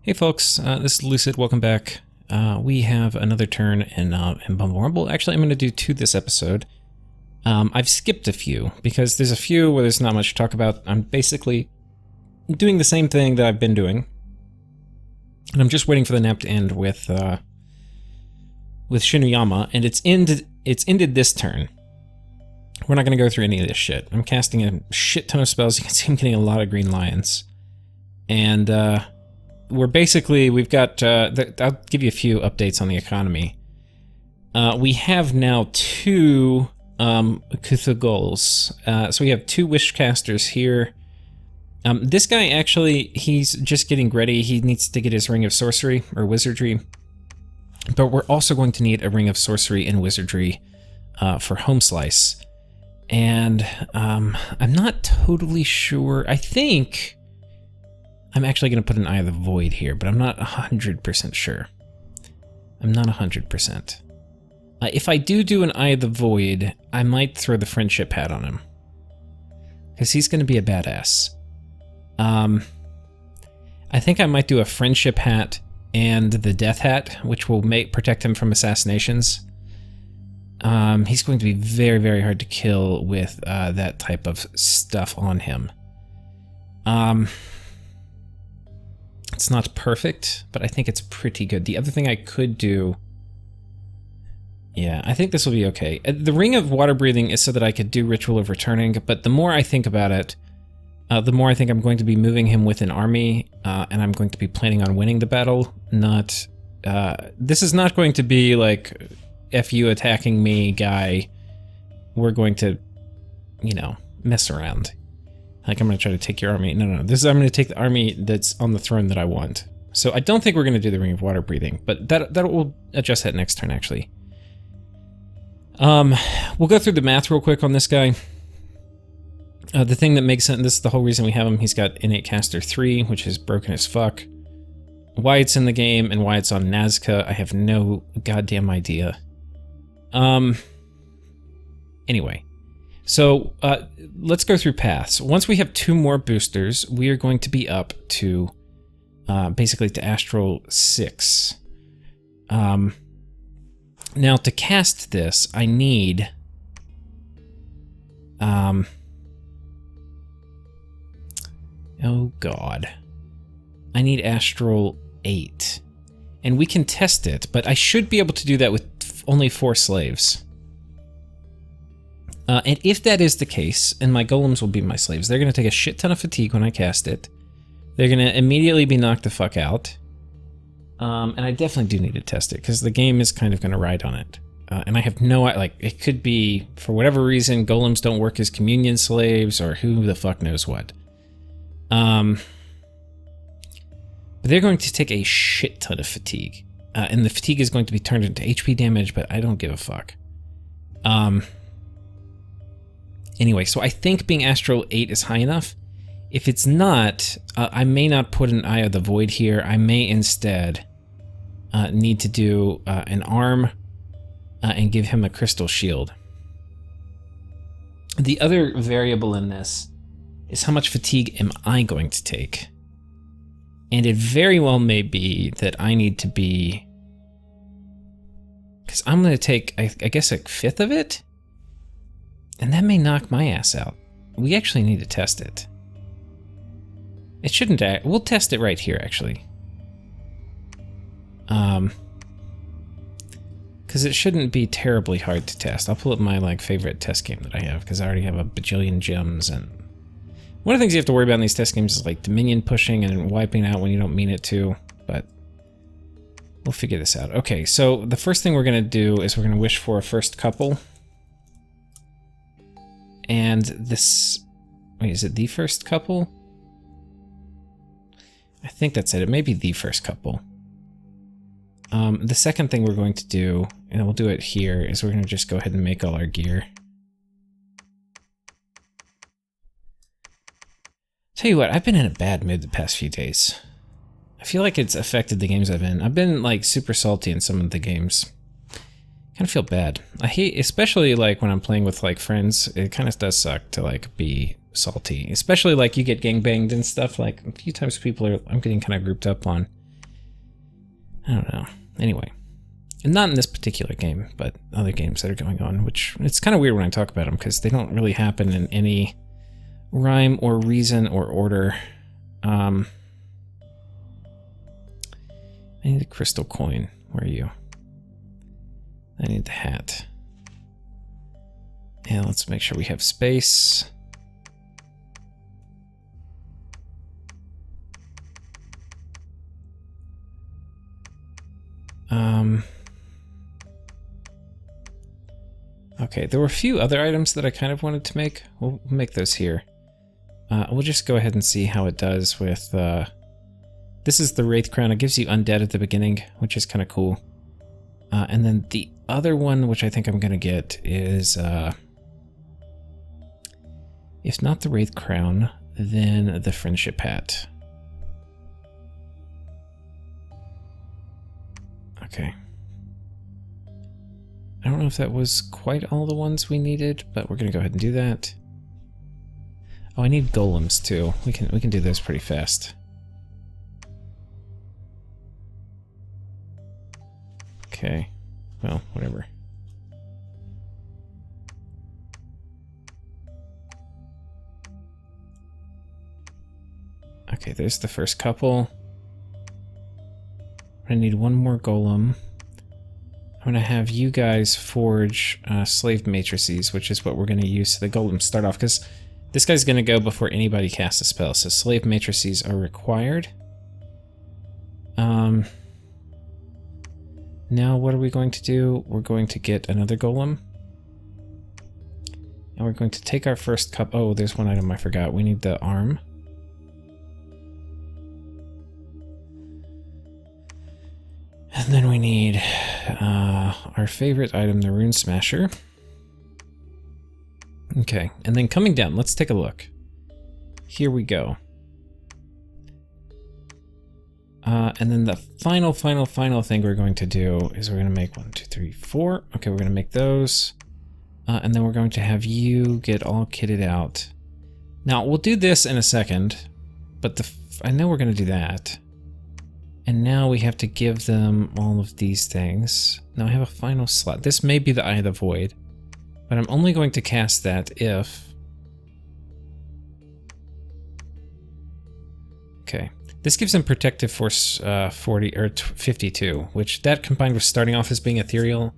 Hey folks, this is Lucid, welcome back. We have another turn in Bumble Rumble. Actually, I'm going to do two this episode. I've skipped a few, because there's a few where there's not much to talk about. I'm basically doing the same thing that I've been doing. And I'm just waiting for the nap to end with Shinuyama, and it's ended this turn. We're not going to go through any of this shit. I'm casting a shit ton of spells. You can see I'm getting a lot of green lions. And, we've got, I'll give you a few updates on the economy. We have now two Kuthagals. So we have two Wishcasters here. This guy actually, he's just getting ready. He needs to get his Ring of Sorcery, or Wizardry. But we're also going to need a Ring of Sorcery and Wizardry for Home Slice. And I'm not totally sure. I think I'm actually going to put an Eye of the Void here, but I'm not 100% sure. I'm not 100%. If I do an Eye of the Void, I might throw the Friendship Hat on him, because he's going to be a badass. I think I might do a Friendship Hat and the Death Hat, which will protect him from assassinations. He's going to be very, very hard to kill with that type of stuff on him. It's not perfect, but I think it's pretty good. The other thing I could do... Yeah, I think this will be okay. The Ring of Water Breathing is so that I could do Ritual of Returning, but the more I think about it, the more I think I'm going to be moving him with an army, and I'm going to be planning on winning the battle, not... this is not going to be like, F you attacking me, guy. We're going to, you know, mess around. Like, I'm going to try to take your army. No. I'm going to take the army that's on the throne that I want. So I don't think we're going to do the Ring of Water Breathing, but that will adjust that next turn, actually. We'll go through the math real quick on this guy. The thing that makes sense, this is the whole reason we have him. He's got Innate Caster 3, which is broken as fuck. Why it's in the game and why it's on Nazca, I have no goddamn idea. Anyway. So, let's go through paths. Once we have two more boosters, we are going to be up to, basically to Astral 6. Now, to cast this, I need, oh god. I need Astral 8. And we can test it, but I should be able to do that with only 4 slaves. And if that is the case, and my golems will be my slaves, they're going to take a shit ton of fatigue when I cast it. They're going to immediately be knocked the fuck out. And I definitely do need to test it, because the game is kind of going to ride on it. And I have no, like, it could be, for whatever reason, golems don't work as communion slaves, or who the fuck knows what. But they're going to take a shit ton of fatigue. And the fatigue is going to be turned into HP damage, but I don't give a fuck. Anyway, so I think being Astral 8 is high enough. If it's not, I may not put an Eye of the Void here. I may instead need to do an arm and give him a crystal shield. The other variable in this is how much fatigue am I going to take? And it very well may be that I need to be... Because I'm going to take, I guess, 1/5 of it? And that may knock my ass out. We actually need to test it. It shouldn't... We'll test it right here, actually. Because it shouldn't be terribly hard to test. I'll pull up my, like, favorite test game that I have, because I already have a bajillion gems, and... One of the things you have to worry about in these test games is, like, Dominion pushing and wiping out when you don't mean it to, but... We'll figure this out. Okay, so the first thing we're going to do is we're going to wish for a first couple. And this... Wait, is it the first couple? I think that's it. It may be the first couple. The second thing we're going to do, and we'll do it here, is we're going to just go ahead and make all our gear. Tell you what, I've been in a bad mood the past few days. I feel like it's affected the games I've been. I've been, like, super salty in some of the games. Kind of feel bad. I hate, especially like when I'm playing with like friends, it kind of does suck to like be salty. Especially like you get gangbanged and stuff. Like a few times people are, I'm getting kind of grouped up on. I don't know. Anyway. And not in this particular game, but other games that are going on, which it's kind of weird when I talk about them because they don't really happen in any rhyme or reason or order. I need a crystal coin. Where are you? I need the hat. And let's make sure we have space. Okay, there were a few other items that I kind of wanted to make. We'll make those here. We'll just go ahead and see how it does with... this is the Wraith Crown. It gives you undead at the beginning, which is kind of cool. And then the other one, which I think I'm going to get, is... if not the Wraith Crown, then the Friendship Hat. Okay. I don't know if that was quite all the ones we needed, but we're gonna go ahead and do that. Oh, I need golems too. We can do those pretty fast. Okay. Well, whatever. Okay, there's the first couple. I need one more golem. I'm going to have you guys forge slave matrices, which is what we're going to use to the golems start off, because this guy's going to go before anybody casts a spell, so slave matrices are required. Now what are we going to do? We're going to get another golem. And we're going to take our first cup. Oh, there's one item I forgot. We need the arm. And then we need our favorite item, the Rune Smasher. Okay, and then coming down, let's take a look. Here we go. And then the final thing we're going to do is we're going to make 1, 2, 3, 4. Okay, we're going to make those. And then we're going to have you get all kitted out. Now, we'll do this in a second, but I know we're going to do that. And now we have to give them all of these things. Now I have a final slot. This may be the Eye of the Void, but I'm only going to cast that if... Okay. This gives them Protective Force 40 or 52, which that combined with starting off as being ethereal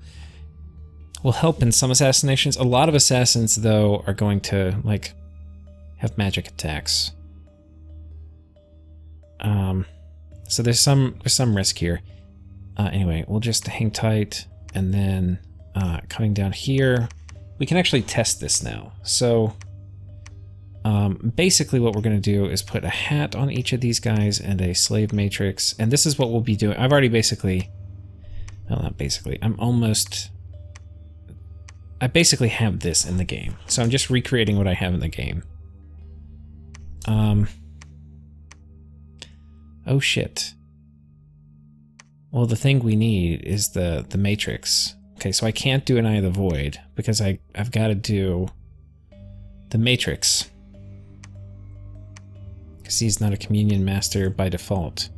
will help in some assassinations. A lot of assassins, though, are going to, like, have magic attacks. So there's some risk here. Anyway, we'll just hang tight, and then coming down here, we can actually test this now. So basically what we're going to do is put a hat on each of these guys and a slave matrix, and this is what we'll be doing. I've already basically, well, not basically, I basically have this in the game. So I'm just recreating what I have in the game. Oh shit. Well, the thing we need is the matrix. Okay, so I can't do an Eye of the Void because I've got to do the matrix. Because he's not a communion master by default.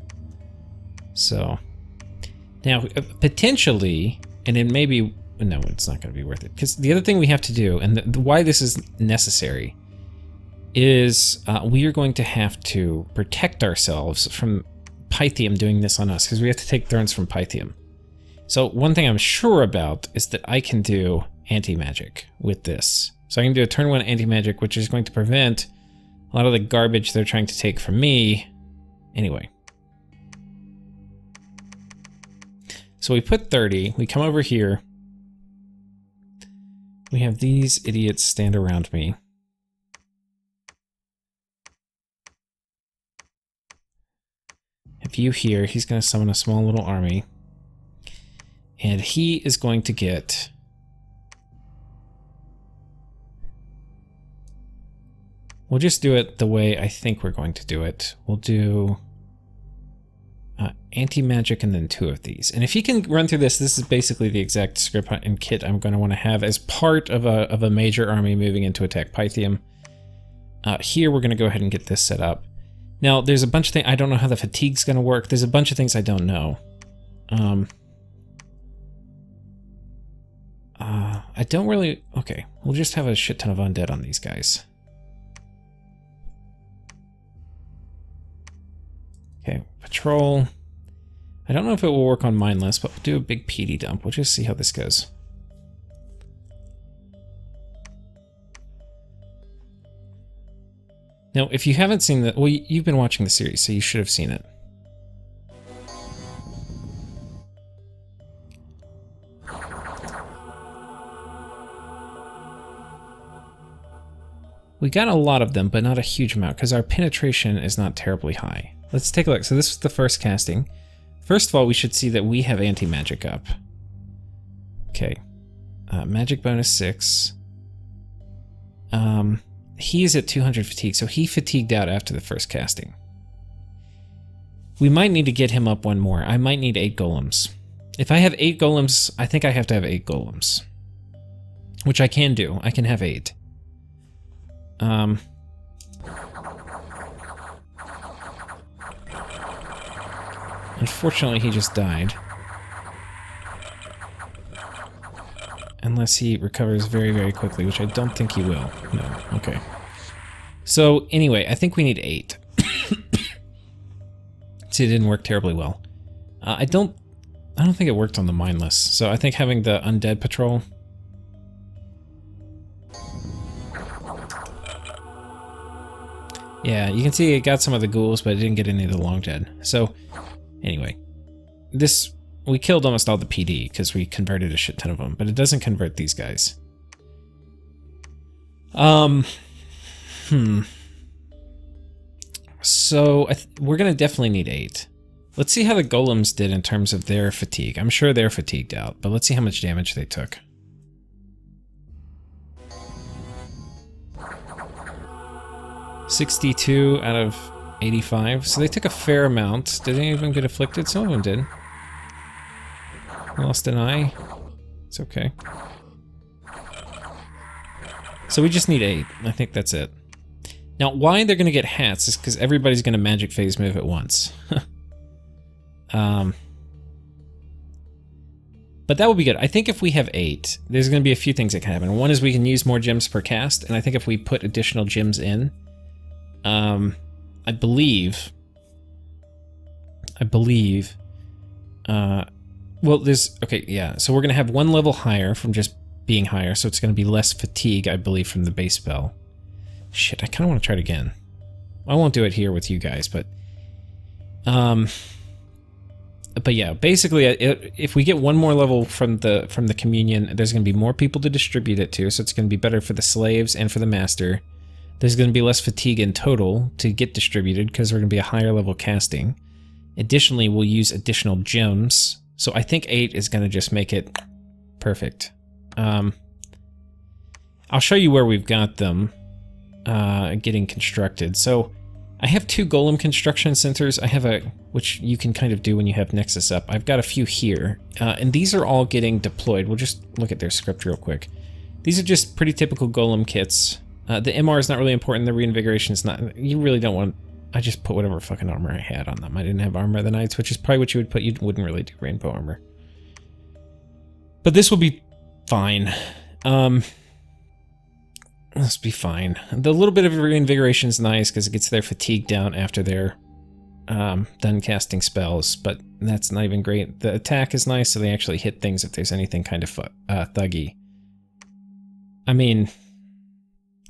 So now potentially, and it may be, no, it's not going to be worth it. Because the other thing we have to do, and why this is necessary, is we are going to have to protect ourselves from Pythium doing this on us, because we have to take turns from Pythium. So one thing I'm sure about is that I can do anti-magic with this. So I can do a turn 1 anti-magic, which is going to prevent a lot of the garbage they're trying to take from me. Anyway. So we put 30, we come over here. We have these idiots stand around me. If you here, he's going to summon a small little army. And he is going to get... We'll just do it the way I think we're going to do it. We'll do anti-magic and then 2 of these. And if you can run through this, this is basically the exact script and kit I'm going to want to have as part of a major army moving into attack Pythium. Here we're going to go ahead and get this set up. Now, there's a bunch of things, I don't know how the fatigue's going to work. There's a bunch of things I don't know. I don't really... Okay, we'll just have a shit ton of undead on these guys. Okay, patrol. I don't know if it will work on mindless, but we'll do a big PD dump. We'll just see how this goes. Now, if you haven't seen the... Well, you've been watching the series, so you should have seen it. We got a lot of them, but not a huge amount, because our penetration is not terribly high. Let's take a look. So this is the first casting. First of all, we should see that we have anti-magic up. Okay. Magic bonus 6. He is at 200 fatigue, so he fatigued out after the first casting. We might need to get him up one more. I might need 8 golems. If I have 8 golems, I think I have to have 8 golems. Which I can do. I can have 8. Unfortunately, he just died. Unless he recovers very, very quickly, which I don't think he will. No, okay. So, anyway, I think we need 8. See, it didn't work terribly well. I don't think it worked on the mindless, so I think having the undead patrol... Yeah, you can see it got some of the ghouls, but it didn't get any of the long dead. So, anyway, this... We killed almost all the PD because we converted a shit ton of them, but it doesn't convert these guys. So we're gonna definitely need 8. Let's see how the golems did in terms of their fatigue. I'm sure they're fatigued out, but let's see how much damage they took. $62 out of 85, so they took a fair amount. Did any of them get afflicted? Some of them did. Lost an eye. It's okay. So we just need 8. I think that's it. Now, why they're going to get hats is because everybody's going to magic phase move at once. But that will be good. I think if we have 8, there's going to be a few things that can happen. One is we can use more gems per cast, and I think if we put additional gems in, I believe, well, there's, okay, yeah, so we're going to have 1 level higher from just being higher, so it's going to be less fatigue, I believe, from the base spell. Shit, I kind of want to try it again. I won't do it here with you guys, but yeah, basically, if we get 1 more level from the communion, there's going to be more people to distribute it to, so it's going to be better for the slaves and for the master. There's going to be less fatigue in total to get distributed, because we're going to be a higher level casting. Additionally, we'll use additional gems. So I think 8 is going to just make it perfect. I'll show you where we've got them getting constructed. So I have 2 golem construction centers. I have which you can kind of do when you have Nexus up. I've got a few here, and these are all getting deployed. We'll just look at their script real quick. These are just pretty typical golem kits. The MR is not really important. The reinvigoration is not. You really don't want. I just put whatever fucking armor I had on them. I didn't have Armor of the Knights, which is probably what you would put. You wouldn't really do rainbow armor. But this will be fine. This will be fine. The little bit of reinvigoration is nice because it gets their fatigue down after they're done casting spells, but that's not even great. The attack is nice, so they actually hit things if there's anything kind of thuggy. I mean...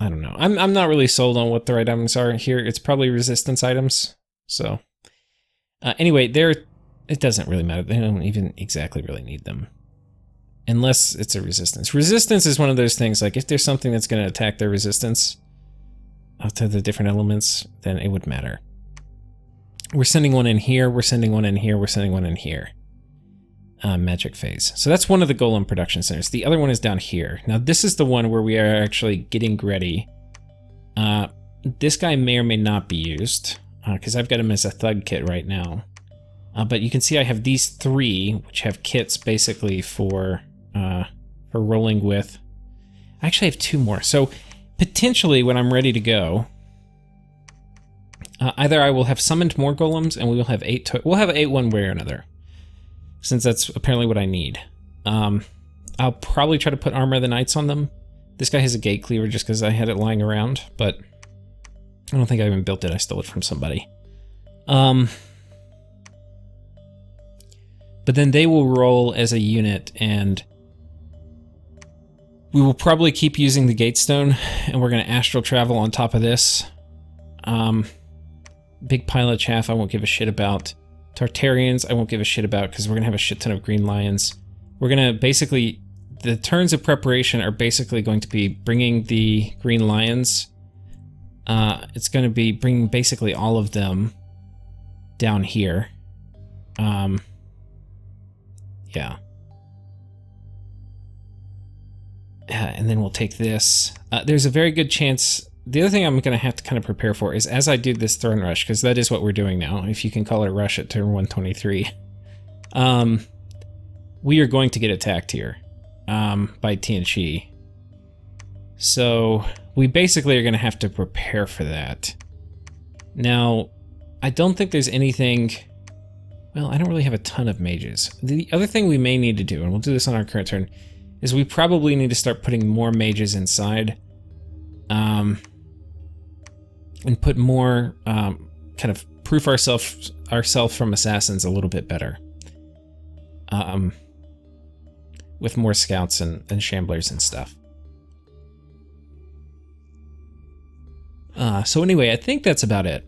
I don't know. I'm not really sold on what the right items are here. It's probably resistance items. So, anyway, it doesn't really matter. They don't even exactly really need them. Unless it's a resistance. Resistance is one of those things, like, if there's something that's going to attack their resistance to the different elements, then it would matter. We're sending one in here, we're sending one in here, we're sending one in here. Magic phase. So that's one of the golem production centers. The other one is down here. Now this is the one where we are actually getting ready. This guy may or may not be used, because I've got him as a thug kit right now. But you can see I have these 3, which have kits basically for rolling with. I actually have 2 more. So potentially when I'm ready to go, either I will have summoned more golems and we will have 8. We'll have 8 one way or another. since that's apparently what I need. I'll probably try to put Armor of the Knights on them. This guy has a gate cleaver just because I had it lying around, but I don't think I even built it. I stole it from somebody. But then they will roll as a unit, and we will probably keep using the Gatestone, and we're going to astral travel on top of this. Big pile of chaff I won't give a shit about. Tartarians I won't give a shit about because we're going to have a shit ton of green lions. We're going to basically... The turns of preparation are basically going to be bringing the green lions. It's going to be bringing basically all of them down here. Yeah. And then we'll take this. There's a very good chance... The other thing I'm going to have to kind of prepare for is as I do this throne rush, because that is what we're doing now, if you can call it a rush at turn 123, we are going to get attacked here by Tianchi. So we basically are going to have to prepare for that. Now, I don't think there's anything... Well, I don't really have a ton of mages. The other thing we may need to do, and we'll do this on our current turn, is we probably need to start putting more mages inside. And put more, kind of proof ourselves from assassins a little bit better. With more scouts and shamblers and stuff. So anyway, I think that's about it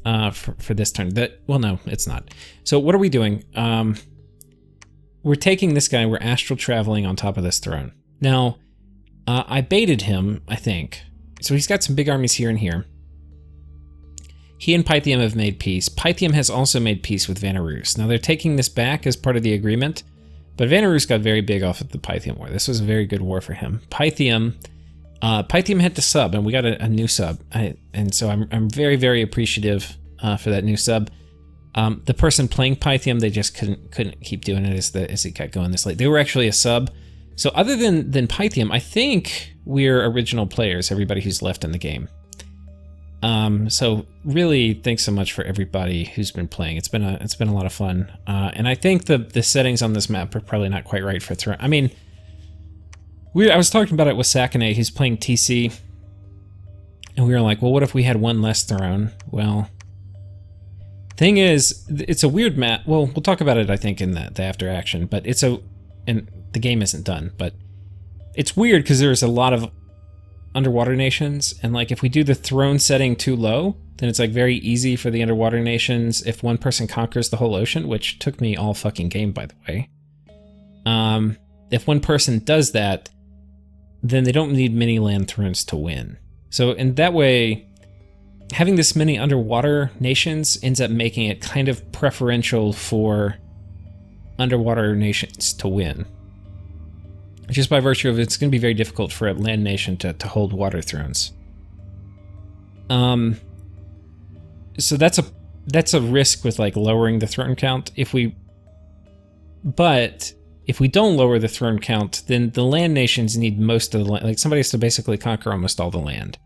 for this turn. Well, no, it's not. So what are we doing? We're taking this guy, we're astral traveling on top of this throne. Now, I baited him, I think. So he's got some big armies here and here. He and Pythium have made peace. Pythium has also made peace with Vanarus. Now they're taking this back as part of the agreement, but Vanarus got very big off of the Pythium war. This was a very good war for him. Pythium had to sub, and we got a new sub. And so I'm very, very appreciative for that new sub. The person playing Pythium, they just couldn't keep doing it as it got going this late. They were actually a sub. So other than Pythium, I think we're original players, everybody who's left in the game. So really, thanks so much for everybody who's been playing. It's been a lot of fun. And I think the settings on this map are probably not quite right for throne. I mean, I was talking about it with Sakane, who's playing TC, and we were like, well, what if we had one less throne? Well, thing is, it's a weird map. Well, we'll talk about it, I think, in the after action, but and the game isn't done, but it's weird because there's a lot of underwater nations, and like if we do the throne setting too low, then it's like very easy for the underwater nations if one person conquers the whole ocean, which took me all fucking game, by the way. If one person does that, then they don't need many land thrones to win. So in that way, having this many underwater nations ends up making it kind of preferential for underwater nations to win. Just by virtue of it's going to be very difficult for a land nation to hold water thrones. So that's a risk with like lowering the throne count. But if we don't lower the throne count, then the land nations need most of the land. Like somebody has to basically conquer almost all the land,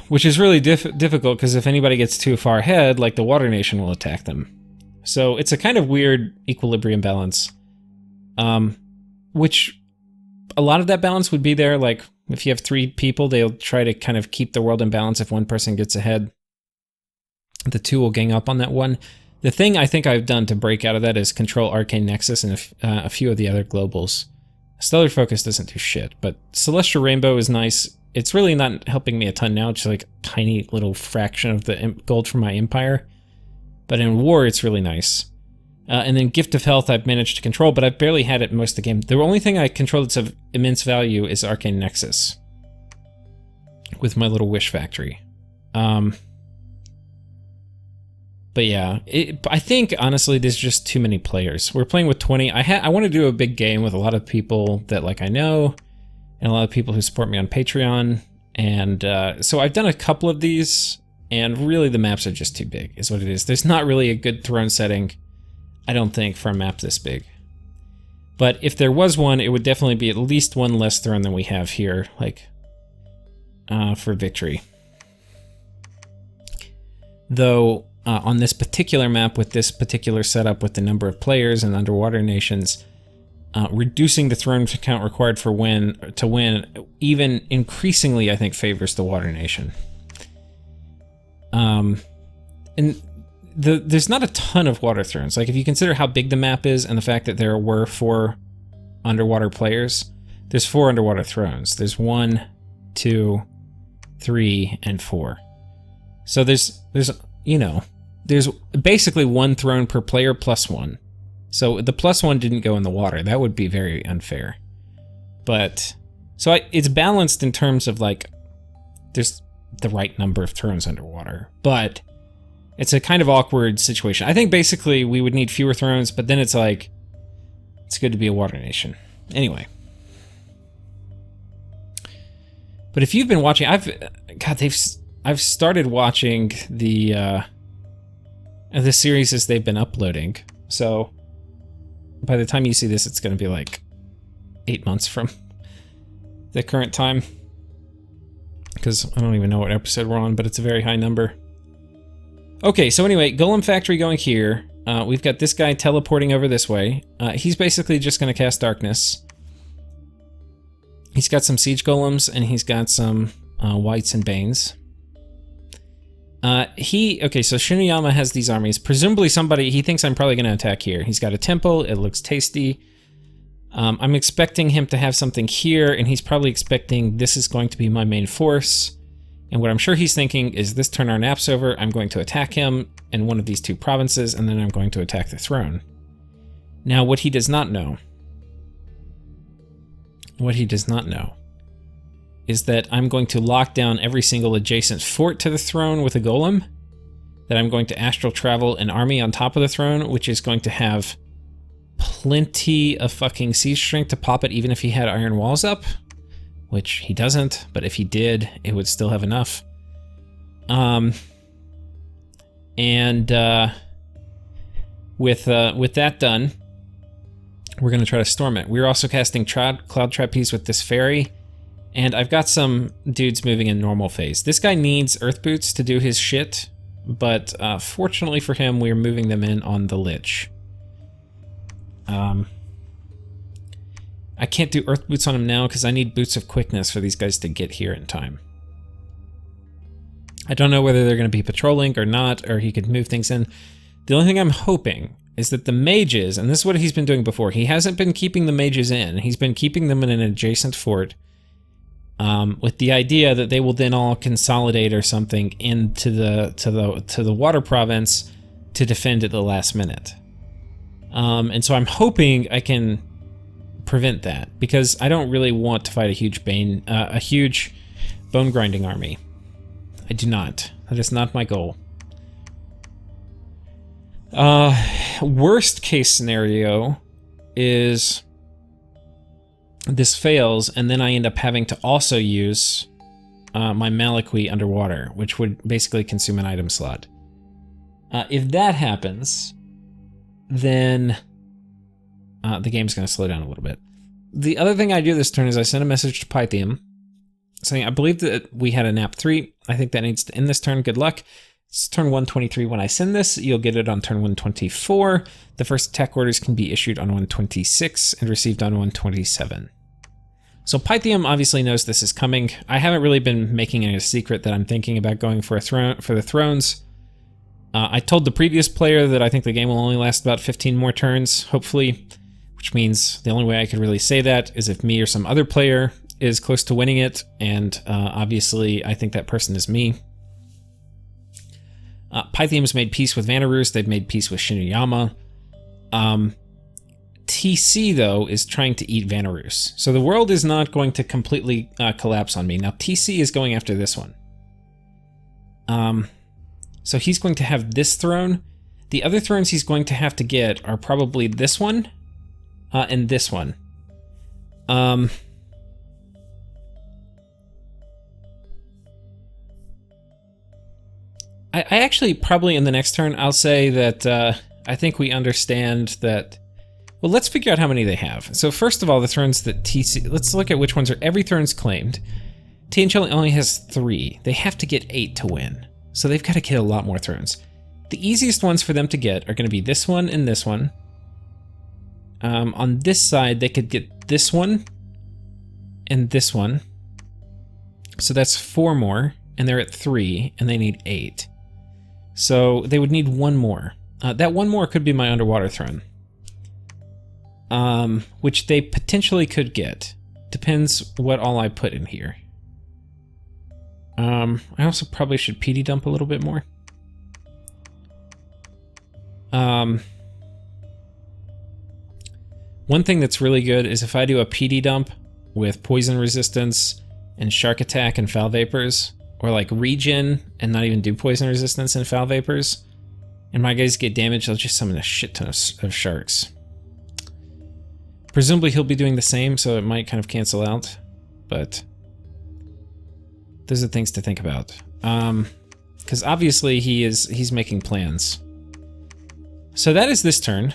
which is really difficult because if anybody gets too far ahead, like the water nation will attack them. So it's a kind of weird equilibrium balance. Which a lot of that balance would be there. Like if you have 3 people, they'll try to kind of keep the world in balance. If one person gets ahead, the 2 will gang up on that one. The thing I think I've done to break out of that is control Arcane Nexus and a few of the other globals. Stellar Focus doesn't do shit, but Celestial Rainbow is nice. It's really not helping me a ton now. It's like a tiny little fraction of the gold from my empire. But in war, it's really nice. And then Gift of Health I've managed to control, but I've barely had it most of the game. The only thing I control that's of immense value is Arcane Nexus. With my little wish factory. But yeah, I think, honestly, there's just too many players. We're playing with 20. I want to do a big game with a lot of people that like I know, and a lot of people who support me on Patreon. And so I've done a couple of these, and really the maps are just too big, is what it is. There's not really a good throne setting, I don't think, for a map this big. But if there was one, it would definitely be at least one less throne than we have here, like, for victory. Though, on this particular map with this particular setup with the number of players and underwater nations, reducing the throne count required to win even increasingly, I think, favors the water nation. And there's not a ton of water thrones. Like, if you consider how big the map is and the fact that there were 4 underwater players, there's 4 underwater thrones. There's 1, 2, 3, and 4. So there's basically 1 throne per player plus 1. So the plus 1 didn't go in the water. That would be very unfair. But so it's balanced in terms of, like, there's the right number of thrones underwater, but it's a kind of awkward situation. I think basically we would need fewer thrones, but then it's like, it's good to be a water nation. Anyway. But if you've been watching, I've started watching the series as they've been uploading. So by the time you see this, it's going to be like 8 months from the current time. Because I don't even know what episode we're on, but it's a very high number. Okay, so anyway, Golem Factory going here. We've got this guy teleporting over this way. He's basically just going to cast Darkness. He's got some Siege Golems, and he's got some Whites and Banes. Okay, so Shinuyama has these armies. Presumably he thinks I'm probably going to attack here. He's got a temple, it looks tasty. I'm expecting him to have something here, and he's probably expecting this is going to be my main force. And what I'm sure he's thinking is this turn our nap's over, I'm going to attack him in one of these 2 provinces, and then I'm going to attack the throne. Now, what he does not know is that I'm going to lock down every single adjacent fort to the throne with a golem, that I'm going to astral travel an army on top of the throne, which is going to have plenty of fucking siege strength to pop it even if he had iron walls up, which he doesn't, but if he did, it would still have enough. With that done, we're going to try to storm it. We're also casting Cloud Trapeze with this fairy, and I've got some dudes moving in normal phase. This guy needs Earth Boots to do his shit, but fortunately for him, we're moving them in on the Lich. I can't do Earth Boots on him now because I need Boots of Quickness for these guys to get here in time. I don't know whether they're going to be patrolling or not, or he could move things in. The only thing I'm hoping is that the mages, and this is what he's been doing before, he hasn't been keeping the mages in, he's been keeping them in an adjacent fort, with the idea that they will then all consolidate or something into the water province to defend at the last minute. And so I'm hoping I can prevent that, because I don't really want to fight a huge bone grinding army. I do not. That is not my goal. Worst case scenario is this fails, and then I end up having to also use my Malaqui underwater, which would basically consume an item slot. If that happens, then the game's going to slow down a little bit. The other thing I do this turn is I send a message to Pythium saying, I believe that we had a nap 3. I think that needs to end this turn. Good luck. It's turn 123 when I send this. You'll get it on turn 124. The first attack orders can be issued on 126 and received on 127. So Pythium obviously knows this is coming. I haven't really been making it a secret that I'm thinking about going for the thrones. I told the previous player that I think the game will only last about 15 more turns, hopefully, which means the only way I could really say that is if me or some other player is close to winning it, and obviously I think that person is me. Pythium's made peace with Vanarus, they've made peace with Shinuyama. TC, though, is trying to eat Vanarus. So the world is not going to completely collapse on me. Now, TC is going after this one. So he's going to have this throne. The other thrones he's going to have to get are probably this one and this one. I actually probably in the next turn I'll say that I think we understand that. Well, let's figure out how many they have. So first of all, the thrones that TC, let's look at which ones are every throne's claimed. TNCL only has 3. They have to get 8 to win. So they've got to get a lot more thrones. The easiest ones for them to get are going to be this one and this one. On this side, they could get this one and this one. So that's 4 more, and they're at 3, and they need 8. So they would need 1 more. That 1 more could be my underwater throne. Which they potentially could get. Depends what all I put in here. I also probably should PD dump a little bit more. One thing that's really good is if I do a PD dump with poison resistance and shark attack and foul vapors, or like regen and not even do poison resistance and foul vapors, and my guys get damaged, I'll just summon a shit ton of sharks. Presumably he'll be doing the same, so it might kind of cancel out, but those are things to think about. Because obviously he's making plans. So that is this turn.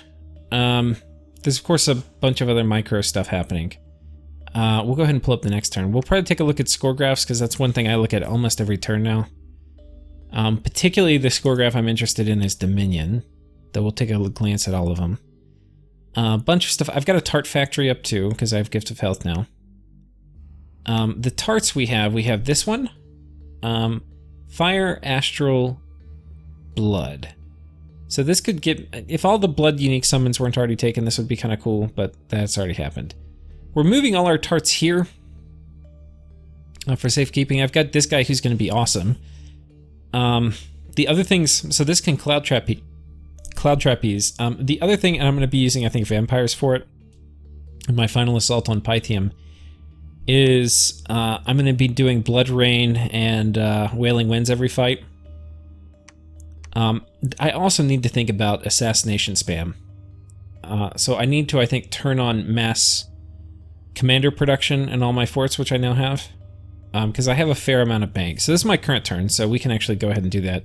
There's of course a bunch of other micro stuff happening. We'll go ahead and pull up the next turn. We'll probably take a look at score graphs, because that's one thing I look at almost every turn now. Particularly the score graph I'm interested in is Dominion, though we'll take a glance at all of them. A bunch of stuff. I've got a tart factory up too, because I have Gift of Health now. The tarts we have this one. Fire, Astral, Blood. So this could get, if all the blood unique summons weren't already taken, this would be kind of cool, but that's already happened. We're moving all our tarts here for safekeeping. I've got this guy who's going to be awesome. The other things, so this can Cloud Trapeze. The other thing, and I'm going to be using, I think, vampires for it, in my final assault on Pythium, is I'm going to be doing Blood Rain and Wailing Winds every fight. I also need to think about assassination spam. So I need to, I think, turn on mass commander production in all my forts, which I now have. Because I have a fair amount of bank. So this is my current turn, so we can actually go ahead and do that.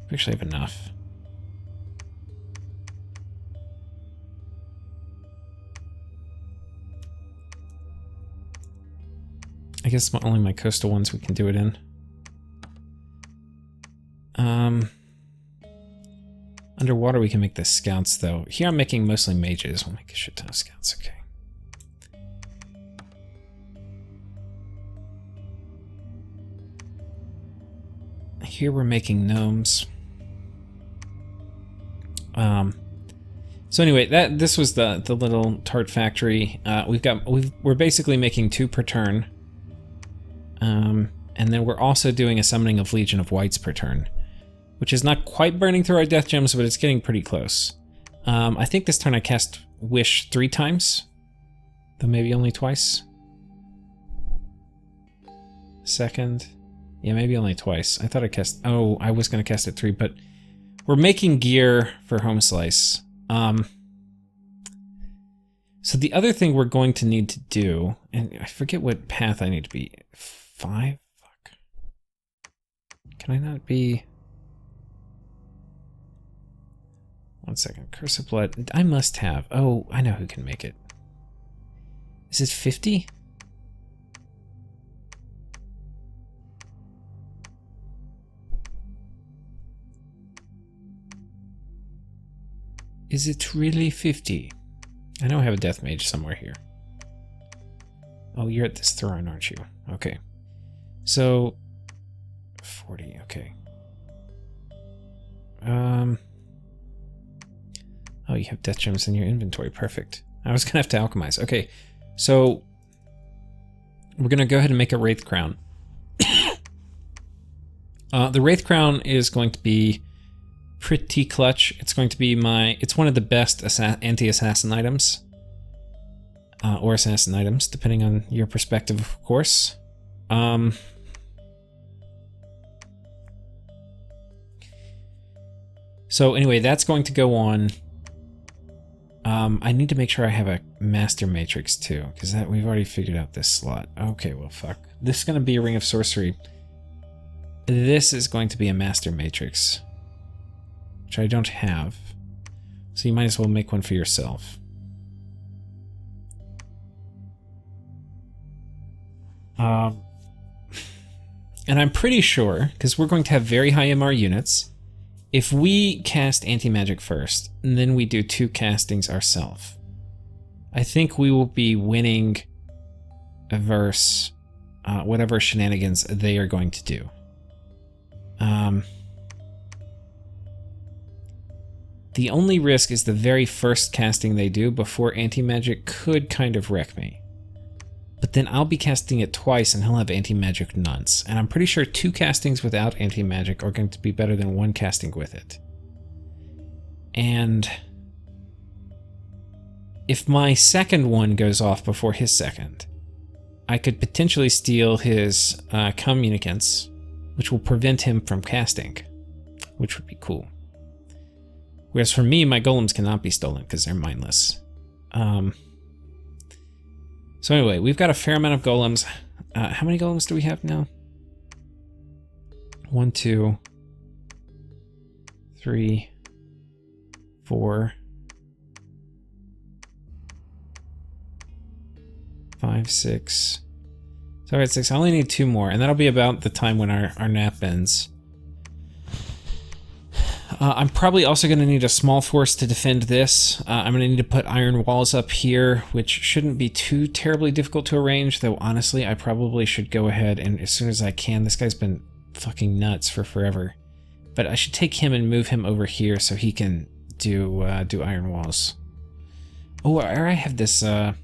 We actually have enough. I guess only my coastal ones we can do it in. Underwater we can make the scouts though. Here I'm making mostly mages. We'll make a shit ton of scouts, okay. Here we're making gnomes. So anyway, this was the little tart factory. We're basically making 2 per turn. And then we're also doing a summoning of Legion of Whites per turn, which is not quite burning through our death gems, but it's getting pretty close. I think this turn I cast Wish 3 times, though maybe only twice. Second, yeah, maybe only twice. I thought I cast, oh, I was gonna cast it 3, but we're making gear for Home Slice. So the other thing we're going to need to do, and I forget what path I need to be. 5? Fuck. Can I not be... 1 second. Curse of Blood. I must have. Oh, I know who can make it. Is it 50? Is it really 50? I know I have a death mage somewhere here. Oh, you're at this throne, aren't you? Okay. So 40, okay. Oh, you have death gems in your inventory. Perfect. I was gonna have to alchemize. Okay. So we're gonna go ahead and make a Wraith Crown. The Wraith Crown is going to be pretty clutch. It's going to be it's one of the best anti-assassin items. Or assassin items, depending on your perspective, of course. So anyway, that's going to go on. I need to make sure I have a Master Matrix too, because we've already figured out this slot. Okay, well, fuck. This is going to be a Ring of Sorcery. This is going to be a Master Matrix, which I don't have. So you might as well make one for yourself. And I'm pretty sure, because we're going to have very high MR units, if we cast anti-magic first, and then we do 2 castings ourselves, I think we will be winning versus whatever shenanigans they are going to do. The only risk is the very first casting they do before anti-magic could kind of wreck me. But then I'll be casting it twice and he'll have anti-magic nonce. And I'm pretty sure 2 castings without anti-magic are going to be better than 1 casting with it. And if my second one goes off before his second, I could potentially steal his communicants, which will prevent him from casting, which would be cool. Whereas for me, my golems cannot be stolen because they're mindless. So anyway, we've got a fair amount of golems. How many golems do we have now? 1, 2, 3, 4, 5, 6. So we're at 6. I only need 2 more, and that'll be about the time when our nap ends. I'm probably also going to need a small force to defend this. I'm going to need to put iron walls up here, which shouldn't be too terribly difficult to arrange, though honestly, I probably should go ahead and as soon as I can. This guy's been fucking nuts for forever. But I should take him and move him over here so he can do iron walls. Oh, or I have this, you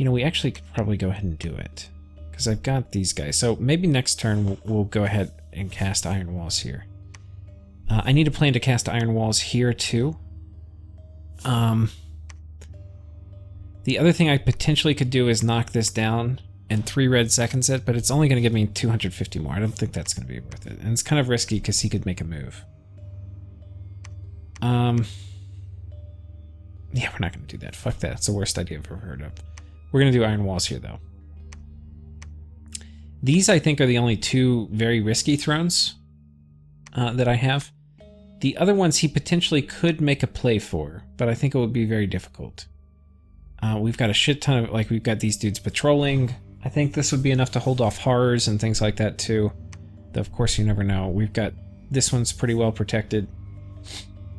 know, we actually could probably go ahead and do it, because I've got these guys. So maybe next turn we'll go ahead and cast iron walls here. I need a plan to cast iron walls here too. The other thing I potentially could do is knock this down and 3 red seconds it, but it's only going to give me 250 more. I don't think that's going to be worth it. And it's kind of risky because he could make a move. Yeah, we're not going to do that. Fuck that. It's the worst idea I've ever heard of. We're going to do iron walls here though. These I think are the only 2 very risky thrones that I have. The other ones he potentially could make a play for, but I think it would be very difficult. We've got a shit ton of, like, we've got these dudes patrolling. I think this would be enough to hold off horrors and things like that too. Though of course you never know. We've got, this one's pretty well protected.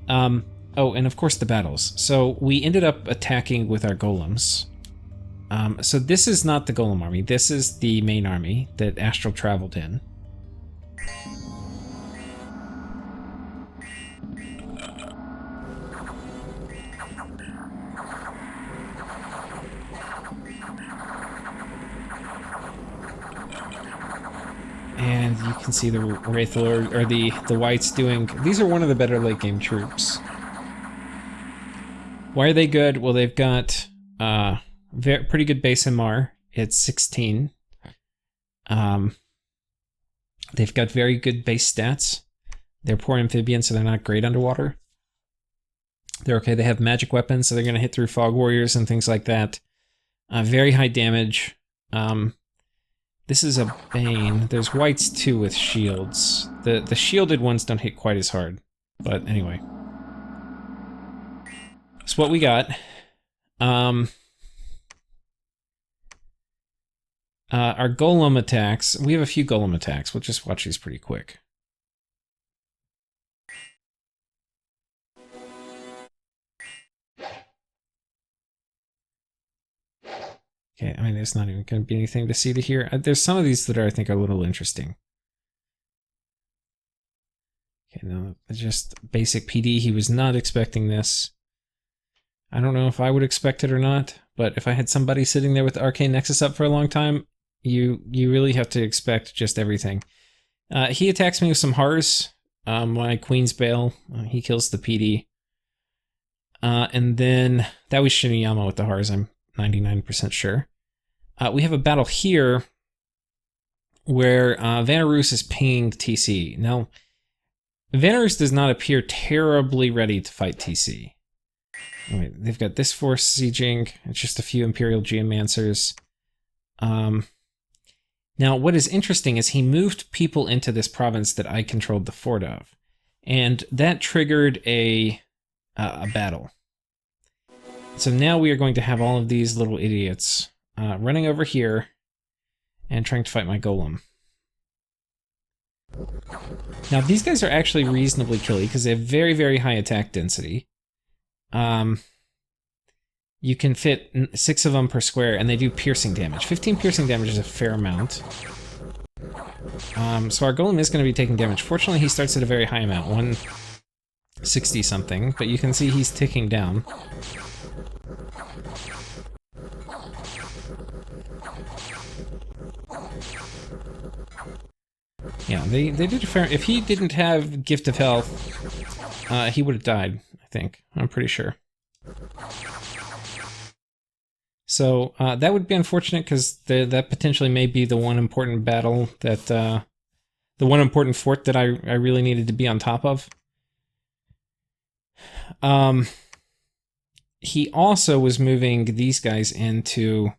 Oh, and of course the battles. So we ended up attacking with our golems. So this is not the golem army. This is the main army that Astral traveled in. And you can see the Wraith Lord, or the Whites doing... These are one of the better late game troops. Why are they good? Well, they've got pretty good base MR. It's 16. They've got very good base stats. They're poor amphibians, so they're not great underwater. They're okay. They have magic weapons, so they're going to hit through fog warriors and things like that. Very high damage. This is a Bane. There's Whites too with shields. The shielded ones don't hit quite as hard. But anyway. That's what we got. Our golem attacks. We have a few golem attacks. We'll just watch these pretty quick. Okay, I mean, there's not even going to be anything to see to here. There's some of these that are, I think, are a little interesting. Okay, no, just basic PD. He was not expecting this. I don't know if I would expect it or not, but if I had somebody sitting there with the Arcane Nexus up for a long time, you really have to expect just everything. He attacks me with some horrors. My Queen's Bale, he kills the PD. And then that was Shiniyama with the horrors, I'm 99% sure. We have a battle here where Vanarus is pinging TC. Now, Vanarus does not appear terribly ready to fight TC. Wait, they've got this force sieging. It's just a few Imperial Geomancers. Now, what is interesting is he moved people into this province that I controlled the fort of. And that triggered a battle. So now we are going to have all of these little idiots running over here and trying to fight my golem. Now these guys are actually reasonably killy because they have very, very high attack density. You can fit 6 of them per square, and they do piercing damage. 15 piercing damage is a fair amount. So our golem is going to be taking damage. Fortunately, he starts at a very high amount, 160 something, but you can see he's ticking down. Yeah, they did a fair... If he didn't have Gift of Health, he would have died, I think. I'm pretty sure. So that would be unfortunate because that potentially may be the one important battle that... the one important fort that I really needed to be on top of. He also was moving these guys into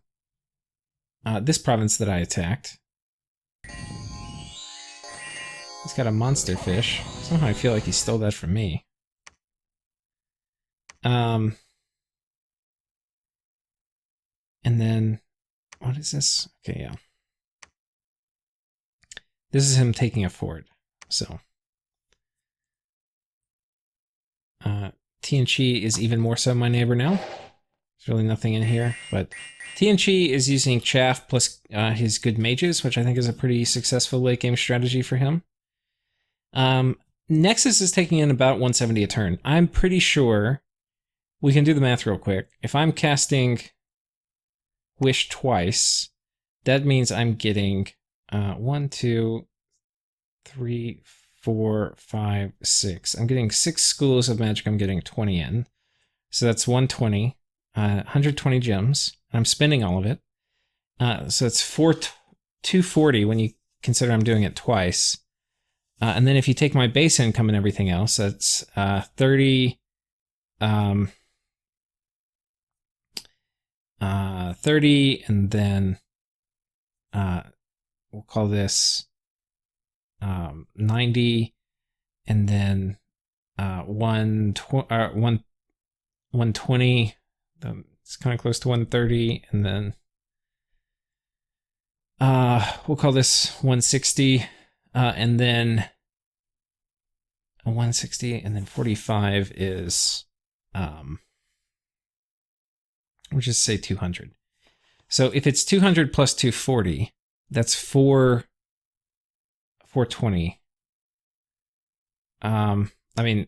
this province that I attacked. He's got a monster fish. Somehow I feel like he stole that from me. And then, what is this? Okay, yeah. This is him taking a fort, so. Tianchi is even more so my neighbor now. There's really nothing in here, but Tianchi is using Chaff plus his good mages, which I think is a pretty successful late game strategy for him. Nexus is taking in about 170 a turn. I'm pretty sure we can do the math real quick. If I'm casting Wish twice, that means I'm getting 1, 2, 3, 4, 5, 6. I'm getting 6 schools of magic. I'm getting 20 in. So that's 120, 120 gems. And I'm spending all of it. So it's 240 when you consider I'm doing it twice. And then if you take my base income and everything else, that's 30, 30, and then we'll call this 90, and then 120. It's kind of close to 130, and then we'll call this 160, and then 160, and then 45 is we'll just say 200. So if it's 200 plus 240, that's 420. I mean,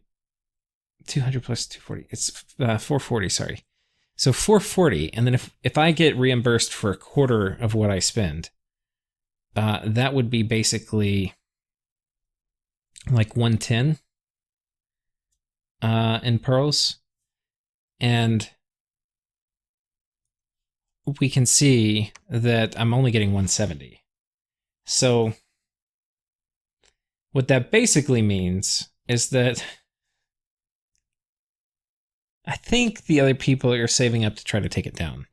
200 plus 240, it's 440, sorry. So 440, and then if I get reimbursed for a quarter of what I spend, that would be basically like 110 in pearls. And we can see that I'm only getting 170. So what that basically means is that I think the other people are saving up to try to take it down.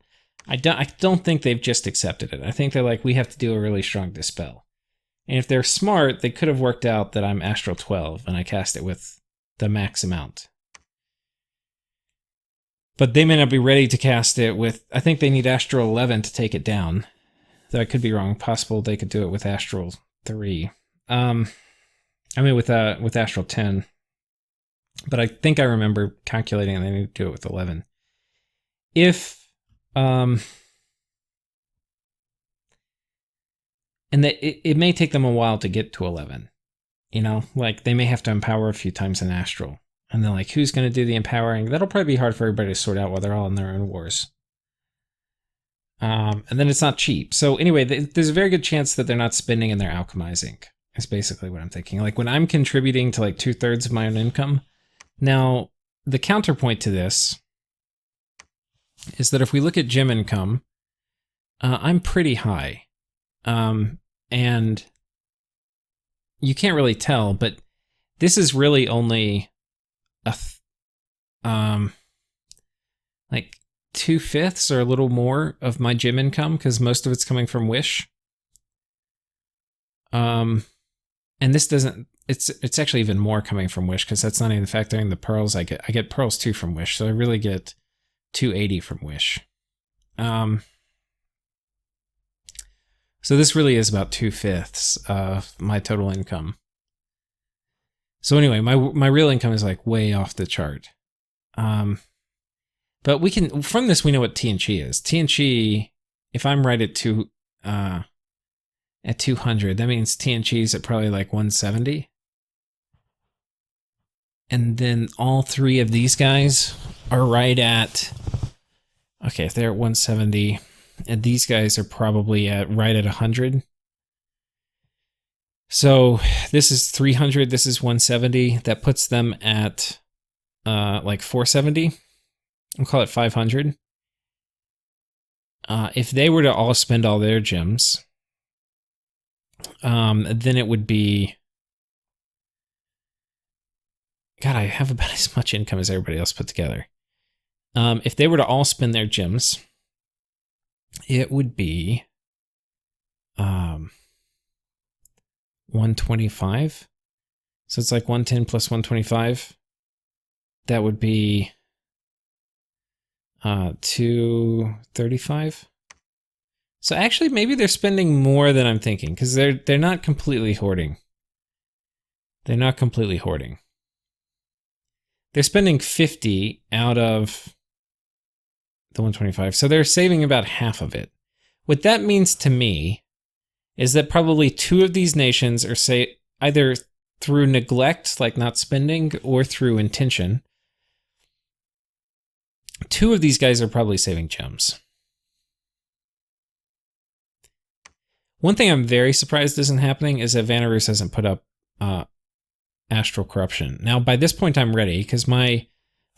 I don't think they've just accepted it. I think they're like, we have to do a really strong dispel. And if they're smart, they could have worked out that I'm Astral 12 and I cast it with the max amount. But they may not be ready to cast it with... I think they need Astral 11 to take it down. Though I could be wrong. Possible they could do it with Astral 3. I mean with Astral 10. But I think I remember calculating they need to do it with 11. If... and it may take them a while to get to 11. You know? Like, they may have to empower a few times in Astral. And then, like, who's going to do the empowering? That'll probably be hard for everybody to sort out while they're all in their own wars. And then it's not cheap. So anyway, there's a very good chance that they're not spending and they're alchemizing. Is basically what I'm thinking. Like, when I'm contributing to, like, 2/3 of my own income. Now, the counterpoint to this is that if we look at gem income, I'm pretty high. And you can't really tell, but this is really only... like 2/5 or a little more of my gym income because most of it's coming from Wish. And this doesn't. It's actually even more coming from Wish because that's not even factoring the pearls I get. I get pearls too from Wish, so I really get 280 from Wish. So this really is about 2/5 of my total income. So anyway, my real income is like way off the chart. But we can, from this, we know what TNC is. TNC, if I'm right at 200, that means TNC is at probably like 170. And then all three of these guys are right at, okay, if they're at 170, and these guys are probably right at 100. So this is 300, this is 170. That puts them at like 470. We'll call it 500. If they were to all spend all their gems, then it would be... God, I have about as much income as everybody else put together. If they were to all spend their gems, it would be 125. So it's like 110 plus 125. That would be 235. So actually, maybe they're spending more than I'm thinking, because they're not completely hoarding. They're not completely hoarding. They're spending 50 out of the 125, so they're saving about half of it. What that means to me is that probably two of these nations are either through neglect, like not spending, or through intention. Two of these guys are probably saving gems. One thing I'm very surprised isn't happening is that Vanarus hasn't put up Astral Corruption. Now, by this point, I'm ready, because my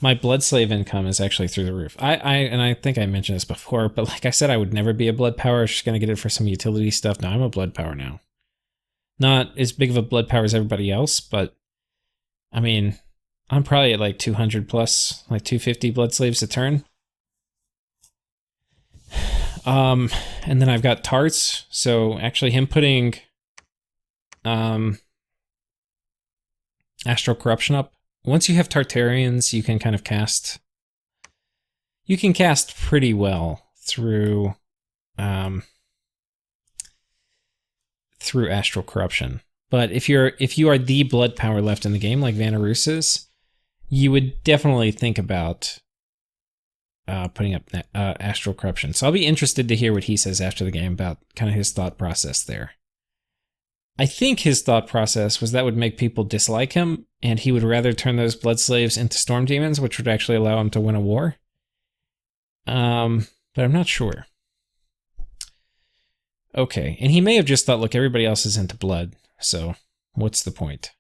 blood slave income is actually through the roof. I think I mentioned this before, but like I said, I would never be a blood power. I was just going to get it for some utility stuff. No, I'm a blood power now. Not as big of a blood power as everybody else, but I mean, I'm probably at like 200 plus, like 250 blood slaves a turn. And then I've got Tarts, so actually him putting Astral Corruption up. Once you have Tartarians, you can kind of cast... You can cast pretty well through through Astral Corruption. But if you are the blood power left in the game, like Vanarus is, you would definitely think about putting up Astral Corruption. So I'll be interested to hear what he says after the game about kind of his thought process there. I think his thought process was that would make people dislike him, and he would rather turn those blood slaves into storm demons, which would actually allow him to win a war. But I'm not sure. Okay, and he may have just thought, look, everybody else is into blood, so what's the point?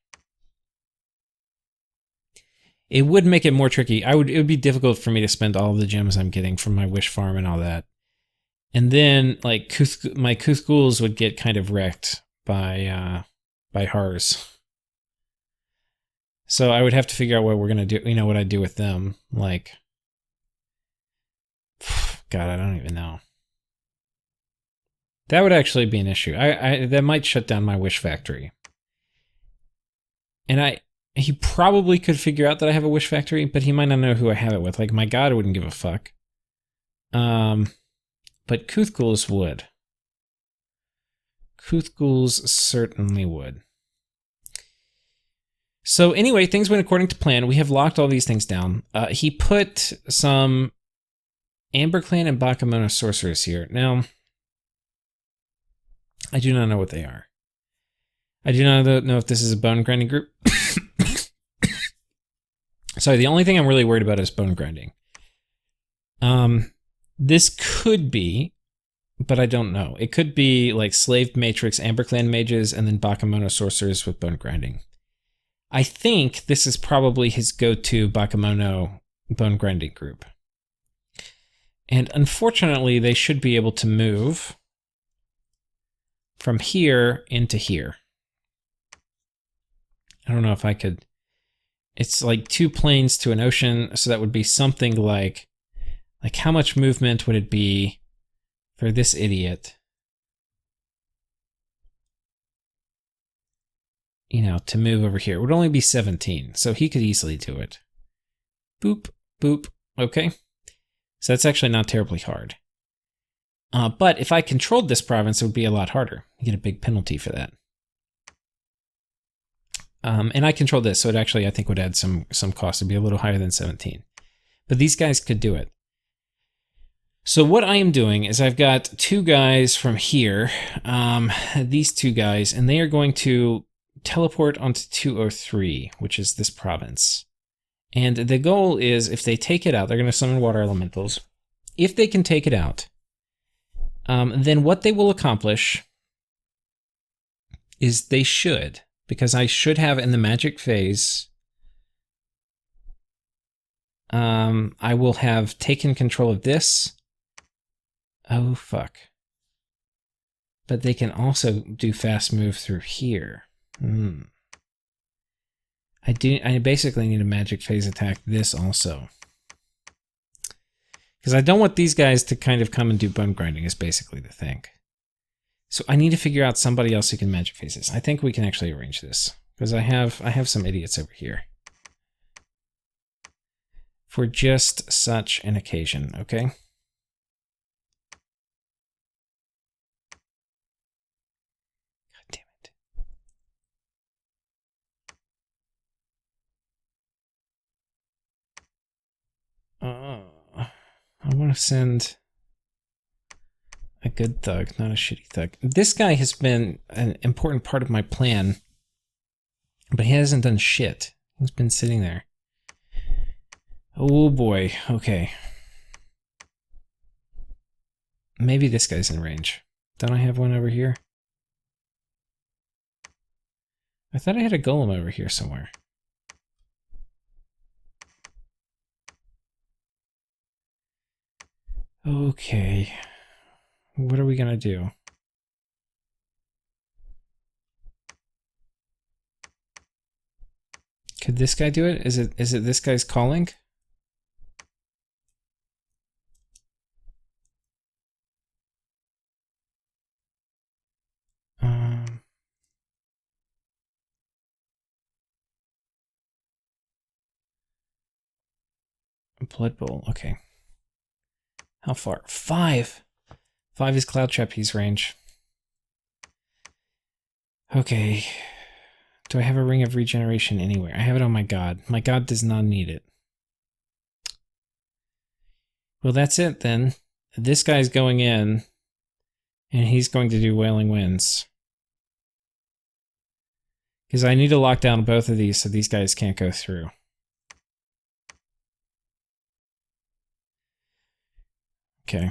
It would make it more tricky. It would be difficult for me to spend all the gems I'm getting from my wish farm and all that. And then, like, my Kuthghouls would get kind of wrecked by Hars. So I would have to figure out what we're gonna do, what I do with them. Like, God, I don't even know. That would actually be an issue. That might shut down my wish factory. And he probably could figure out that I have a wish factory, but he might not know who I have it with. Like, my god wouldn't give a fuck. But Kuthghouls would. Kuthghouls certainly would. So anyway, things went according to plan. We have locked all these things down. He put some Amber Clan and Bakemono sorcerers here. Now, I do not know what they are. I do not know if this is a bone grinding group. Sorry, the only thing I'm really worried about is bone grinding. This could be, but I don't know. It could be like Slave Matrix, Amber Clan mages, and then Bakemono sorcerers with bone grinding. I think this is probably his go-to Bakemono bone grinding group. And unfortunately, they should be able to move from here into here. I don't know if I could... It's like 2 planes to an ocean, so that would be something like how much movement would it be for this idiot, to move over here? It would only be 17, so he could easily do it. Boop, boop, okay. So that's actually not terribly hard. But if I controlled this province, it would be a lot harder. You get a big penalty for that. And I control this, so it actually, I think, would add some cost. It'd be a little higher than 17. But these guys could do it. So what I am doing is I've got two guys from here, these two guys, and they are going to teleport onto 203, which is this province. And the goal is, if they take it out, they're going to summon water elementals. If they can take it out, then what they will accomplish is they should, because I should have in the magic phase, I will have taken control of this. Oh, fuck. But they can also do fast move through here. I basically need a magic phase attack this also. Because I don't want these guys to kind of come and do bone grinding is basically the thing. So I need to figure out somebody else who can magic phase this. I think we can actually arrange this. Because I have some idiots over here. For just such an occasion, okay? I want to send a good thug, not a shitty thug. This guy has been an important part of my plan, but he hasn't done shit. He's been sitting there. Oh boy, okay. Maybe this guy's in range. Don't I have one over here? I thought I had a golem over here somewhere. Okay. What are we gonna do? Could this guy do it? Is it this guy's calling? Blood Bowl, okay. How far? 5! 5 is Cloud Trapeze range. Okay. Do I have a Ring of Regeneration anywhere? I have it on my god. My god does not need it. Well, that's it then. This guy's going in, and he's going to do Wailing Winds. Because I need to lock down both of these so these guys can't go through. Okay.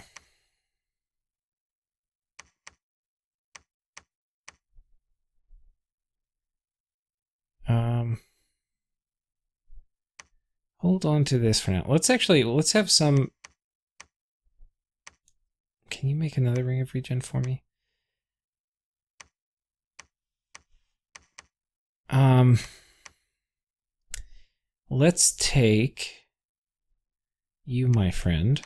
Hold on to this for now. Let's have some... Can you make another Ring of Regen for me? Let's take you, my friend.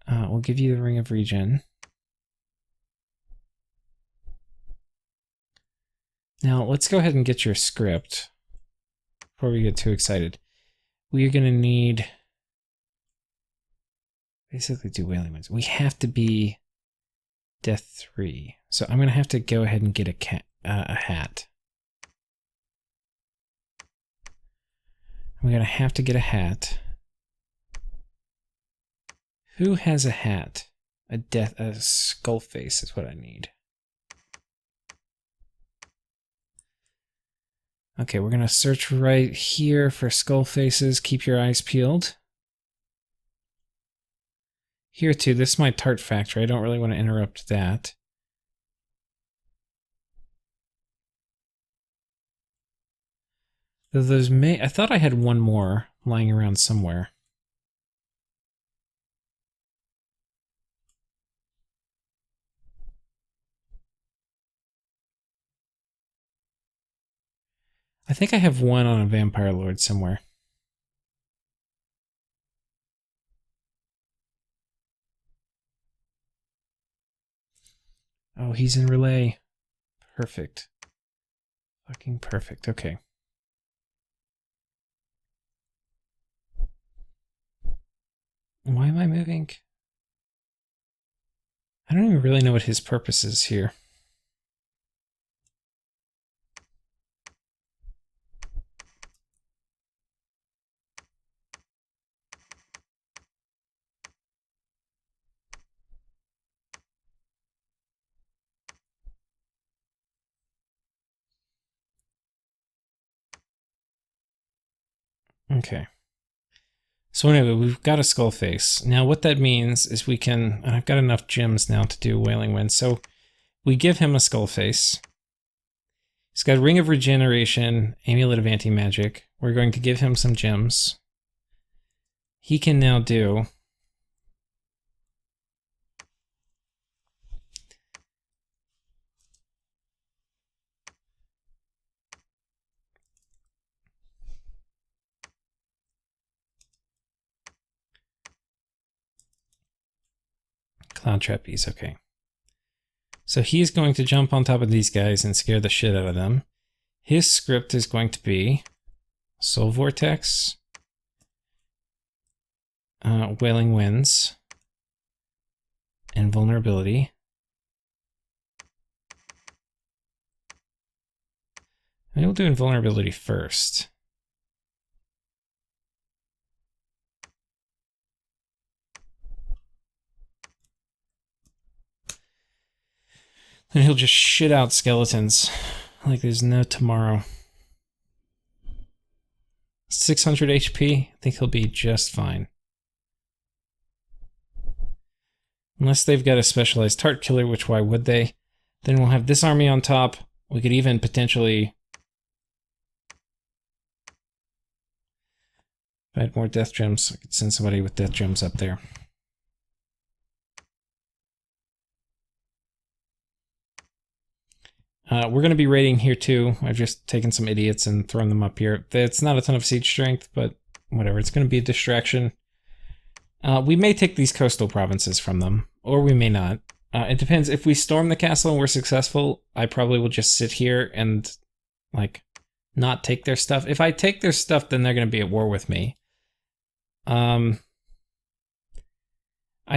We'll give you the Ring of Regen. Now, let's go ahead and get your script before we get too excited. We are going to need... Basically do Wailing Winds. We have to be Death 3. So I'm going to have to go ahead and get a hat. I'm going to have to get a hat. Who has a hat? A skull face is what I need. Okay, we're going to search right here for skull faces. Keep your eyes peeled. Here too, this is my tart factory. I don't really want to interrupt that. Though those I thought I had one more lying around somewhere. I think I have one on a Vampire Lord somewhere. Oh, he's in relay. Perfect. Fucking perfect. Okay. Why am I moving? I don't even really know what his purpose is here. Okay. So anyway, we've got a skull face. Now what that means is we can, and I've got enough gems now to do Wailing Wind. So we give him a skull face. He's got a Ring of Regeneration, Amulet of Anti-Magic. We're going to give him some gems. He can now do Cloud Trapeze, okay. So he's going to jump on top of these guys and scare the shit out of them. His script is going to be Soul Vortex, Wailing Winds, Invulnerability. Maybe we'll do Invulnerability first. And he'll just shit out skeletons like there's no tomorrow. 600 HP, I think he'll be just fine. Unless they've got a specialized Tart Killer, which why would they? Then we'll have this army on top. We could even potentially... If I had more Death Gems, I could send somebody with Death Gems up there. We're going to be raiding here too. I've just taken some idiots and thrown them up here. It's not a ton of siege strength, but whatever. It's going to be a distraction. We may take these coastal provinces from them, or we may not. It depends. If we storm the castle and we're successful, I probably will just sit here and, like, not take their stuff. If I take their stuff, then they're going to be at war with me. I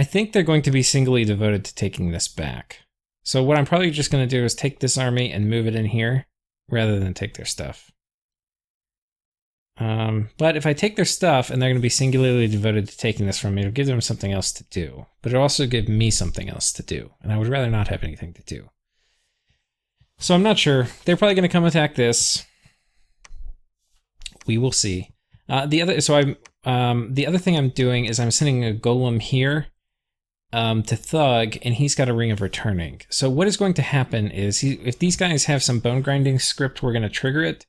think they're going to be singly devoted to taking this back. So what I'm probably just going to do is take this army and move it in here, rather than take their stuff. But if I take their stuff and they're going to be singularly devoted to taking this from me, it'll give them something else to do. But it'll also give me something else to do. And I would rather not have anything to do. So I'm not sure. They're probably going to come attack this. We will see. The other thing I'm doing is I'm sending a golem here to Thug, and he's got a Ring of Returning. So what is going to happen is, if these guys have some bone grinding script, we're going to trigger it,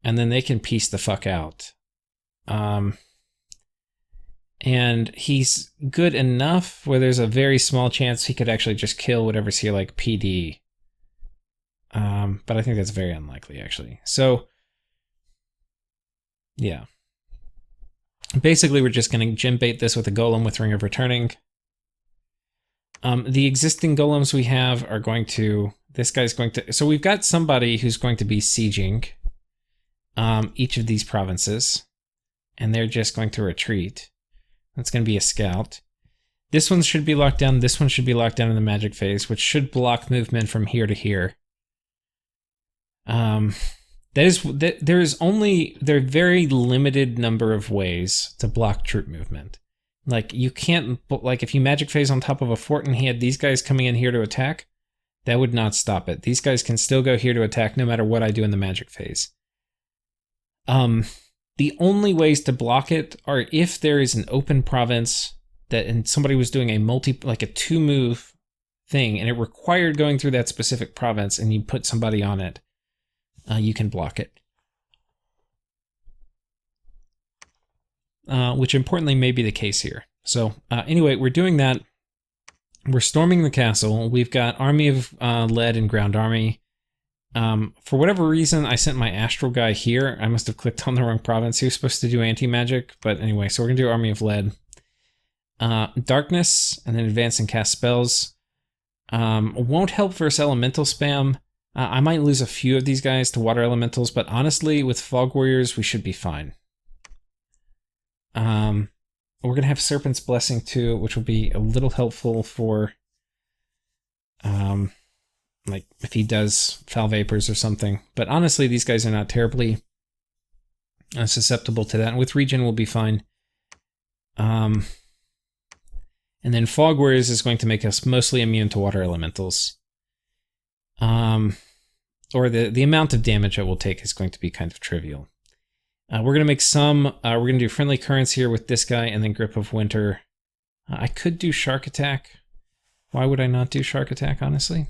and then they can piece the fuck out. And he's good enough where there's a very small chance he could actually just kill whatever's here, like PD. But I think that's very unlikely, actually. So, yeah. Basically, we're just going to gem bait this with a golem with Ring of Returning. The existing golems we have are going to... This guy's going to... So we've got somebody who's going to be sieging each of these provinces. And they're just going to retreat. That's going to be a scout. This one should be locked down. This one should be locked down in the magic phase, which should block movement from here to here. There are very limited number of ways to block troop movement. Like, you can't, like, if you magic phase on top of a fort and he had these guys coming in here to attack, that would not stop it. These guys can still go here to attack no matter what I do in the magic phase. The only ways to block it are if there is an open province and somebody was doing a like a 2-move thing, and it required going through that specific province, and you put somebody on it. You can block it. Which importantly may be the case here. So anyway, we're doing that. We're storming the castle. We've got Army of Lead and Ground Army. For whatever reason, I sent my Astral guy here. I must have clicked on the wrong province. He was supposed to do anti-magic, but anyway, so we're going to do Army of Lead. Darkness, and then advance and cast spells. Won't help versus elemental spam. I might lose a few of these guys to water elementals, but honestly, with Fog Warriors, we should be fine. We're going to have Serpent's Blessing too, which will be a little helpful for, like, if he does Foul Vapors or something. But honestly, these guys are not terribly susceptible to that. And with Regen, we'll be fine. And then Fog Warriors is going to make us mostly immune to water elementals. Or the amount of damage it will take is going to be kind of trivial. We're going to make some, we're going to do Friendly Currents here with this guy, and then Grip of Winter. I could do Shark Attack. Why would I not do Shark Attack, honestly?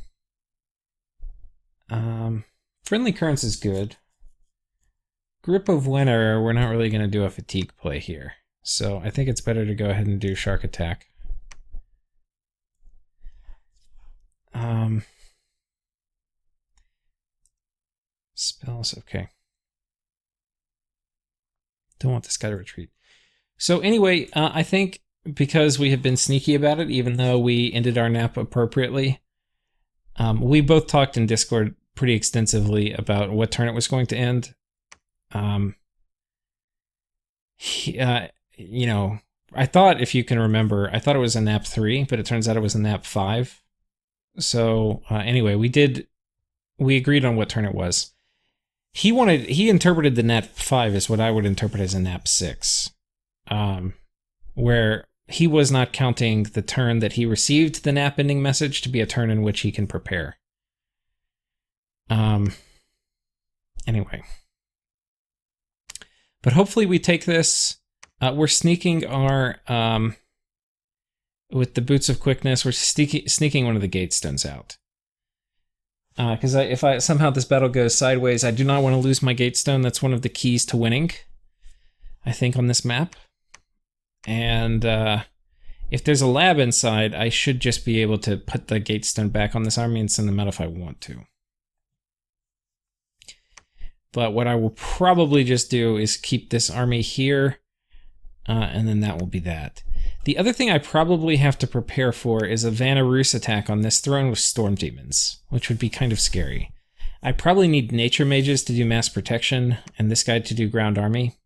Friendly Currents is good. Grip of Winter, we're not really going to do a fatigue play here. So I think it's better to go ahead and do Shark Attack. Spells, okay. Don't want this guy to retreat. So anyway, I think because we have been sneaky about it, even though we ended our nap appropriately, we both talked in Discord pretty extensively about what turn it was going to end. You know, I thought, if you can remember, I thought it was a nap 3, but it turns out it was a nap 5. So anyway, we agreed on what turn it was. He interpreted the nap 5 as what I would interpret as a nap 6, where he was not counting the turn that he received the nap ending message to be a turn in which he can prepare. Anyway. But hopefully we take this. We're sneaking our, with the Boots of Quickness, we're sneaking one of the Gatestones out. Because if somehow this battle goes sideways, I do not want to lose my Gatestone. That's one of the keys to winning, I think, on this map. And if there's a lab inside, I should just be able to put the Gatestone back on this army and send them out if I want to. But what I will probably just do is keep this army here, and then that will be that. The other thing I probably have to prepare for is a Vanarus attack on this throne with Storm Demons, which would be kind of scary. I probably need Nature Mages to do Mass Protection, and this guy to do Ground Army.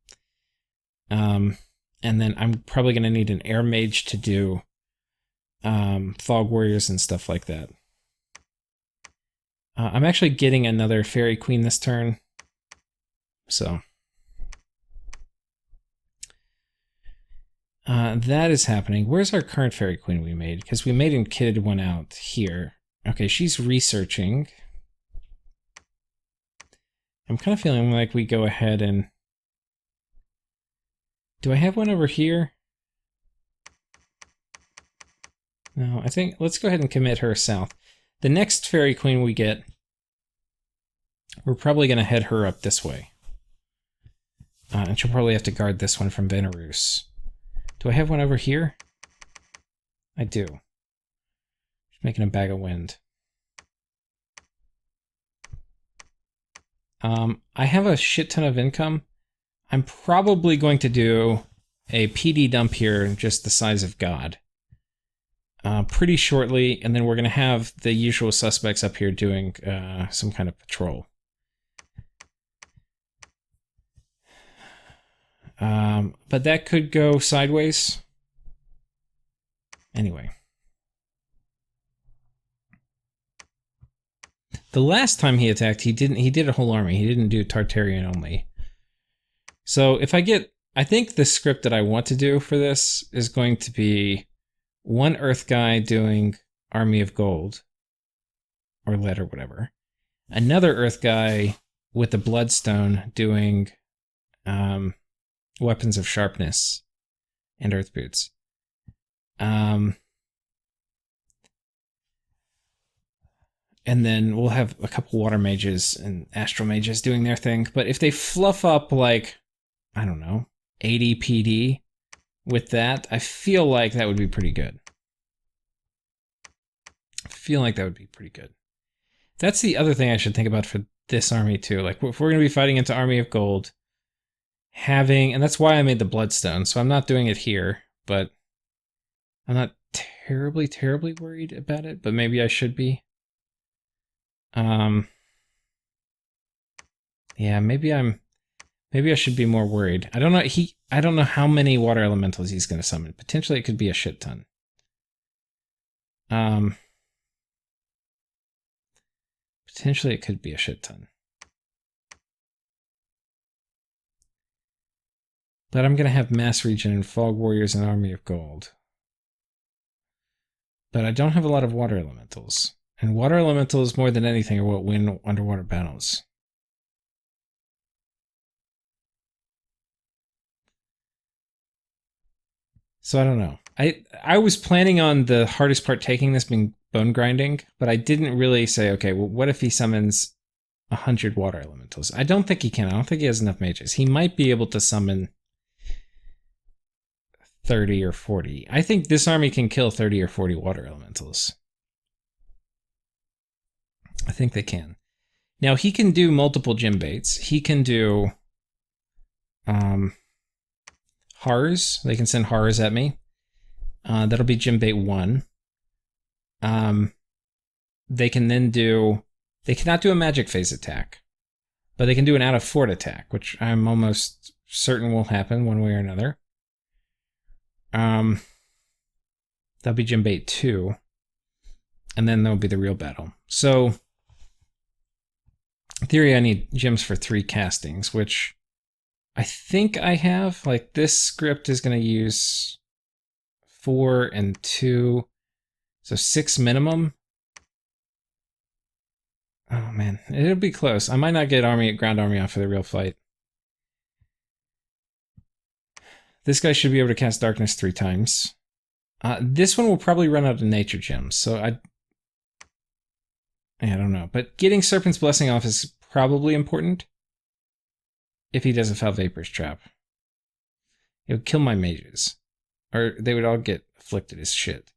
And then I'm probably going to need an Air Mage to do Fog Warriors and stuff like that. I'm actually getting another Fairy Queen this turn, so... that is happening. Where's our current Fairy Queen we made? Because we made and kitted one out here. Okay, she's researching. I'm kind of feeling like we go ahead and... Do I have one over here? No, I think... Let's go ahead and commit her south. The next Fairy Queen we get, we're probably going to head her up this way. And she'll probably have to guard this one from Vanarus. Do I have one over here? I do. Just making a bag of wind. I have a shit ton of income. I'm probably going to do a PD dump here, just the size of God. Pretty shortly, and then we're going to have the usual suspects up here doing some kind of patrol. But that could go sideways. Anyway. The last time he attacked, he did a whole army. He didn't do Tartarian only. So if I think the script that I want to do for this is going to be one Earth guy doing Army of Gold, or Lead or whatever. Another Earth guy with the Bloodstone doing, Weapons of Sharpness and Earth Boots. And then we'll have a couple Water Mages and Astral Mages doing their thing. But if they fluff up, like, I don't know, 80 PD with that, I feel like that would be pretty good. That's the other thing I should think about for this army, too. Like, if we're going to be fighting into Army of Gold, and that's why I made the Bloodstone, so I'm not doing it here, but I'm not terribly, terribly worried about it, but maybe I should be. Yeah, maybe I'm Maybe I should be more worried. I don't know. I don't know how many water elementals he's going to summon. Potentially, it could be a shit ton. Potentially, it could be a shit ton. But I'm going to have Mass Regen and Fog Warriors and Army of Gold. But I don't have a lot of water elementals. And water elementals, more than anything, are what win underwater battles. So I don't know. I was planning on the hardest part taking this being bone grinding, but I didn't really say, okay, well, what if he summons 100 water elementals? I don't think he can. I don't think he has enough mages. He might be able to summon 30 or 40. I think this army can kill 30 or 40 water elementals. I think they can. Now, he can do multiple gym baits. He can do horrors. They can send horrors at me. That'll be gym bait 1. They can then do... They cannot do a magic phase attack, but they can do an out of fort attack, which I'm almost certain will happen one way or another. That'll be gym bait 2, and then there'll be the real battle. So, in theory, I need gems for 3 castings, which I think I have. Like, this script is going to use 4 and 2, so 6 minimum. Oh man, it'll be close. I might not get ground army off for the real fight. This guy should be able to cast darkness 3 times. This one will probably run out of nature gems, so I don't know. But getting Serpent's Blessing off is probably important. If he doesn't foul Vapor's Trap. It would kill my mages. Or they would all get afflicted as shit.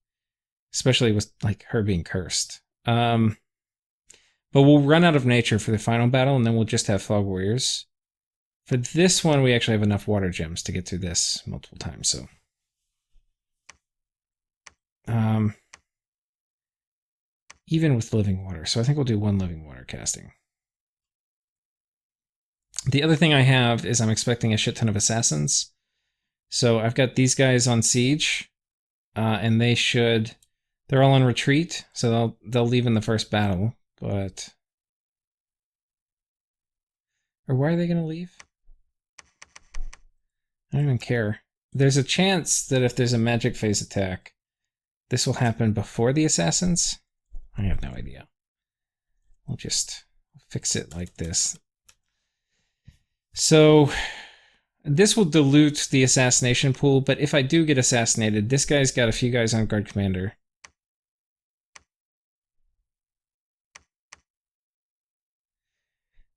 Especially with, like, her being cursed. But we'll run out of nature for the final battle, and then we'll just have Fog Warriors. For this one, we actually have enough water gems to get through this multiple times, so... even with living water. So I think we'll do 1 living water casting. The other thing I have is I'm expecting a shit ton of assassins. So I've got these guys on siege, and they should... They're all on retreat, so they'll leave in the first battle, but... Or why are they going to leave? I don't even care. There's a chance that if there's a magic phase attack, this will happen before the assassins. I have no idea. We'll just fix it like this. So this will dilute the assassination pool, but if I do get assassinated, this guy's got a few guys on guard commander.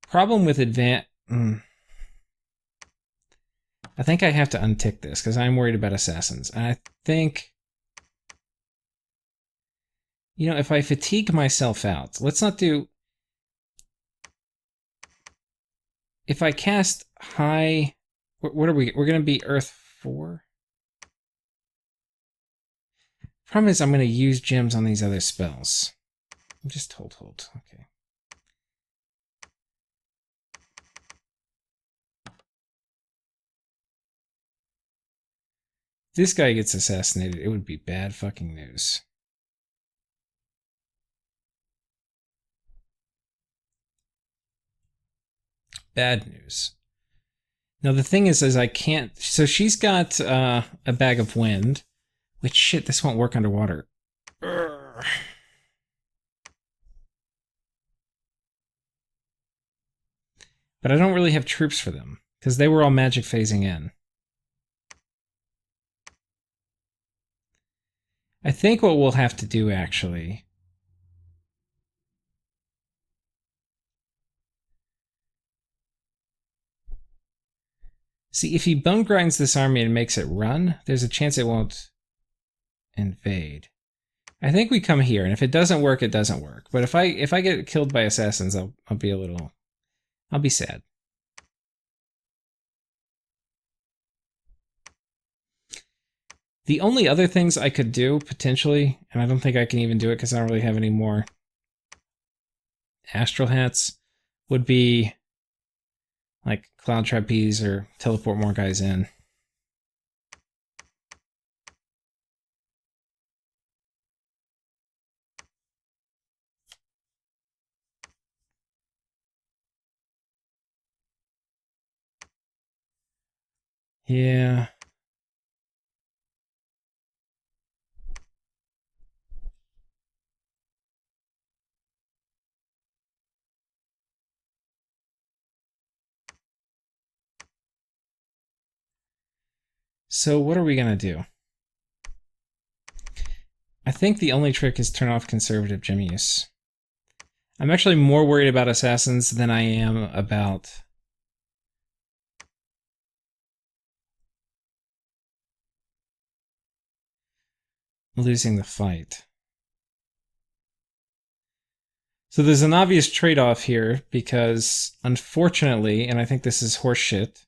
Problem with I think I have to untick this because I'm worried about assassins. And I think, you know, if I fatigue myself out, let's not do... If I cast high... What are we? We're going to be Earth 4? Problem is I'm going to use gems on these other spells. Just hold. Okay. This guy gets assassinated, it would be bad fucking news. Bad news. Now the thing is I can't... So she's got a bag of wind, which shit, this won't work underwater. Urgh. But I don't really have troops for them, because they were all magic phasing in. I think what we'll have to do, actually... See, if he bone grinds this army and makes it run, there's a chance it won't invade. I think we come here, and if it doesn't work, it doesn't work. But if I get killed by assassins, I'll be a little... I'll be sad. The only other things I could do, potentially, and I don't think I can even do it because I don't really have any more astral hats, would be like Cloud Trapeze or teleport more guys in. Yeah. So what are we going to do? I think the only trick is turn off conservative gem use. I'm actually more worried about assassins than I am about losing the fight. So there's an obvious trade-off here because, unfortunately, and I think this is horseshit,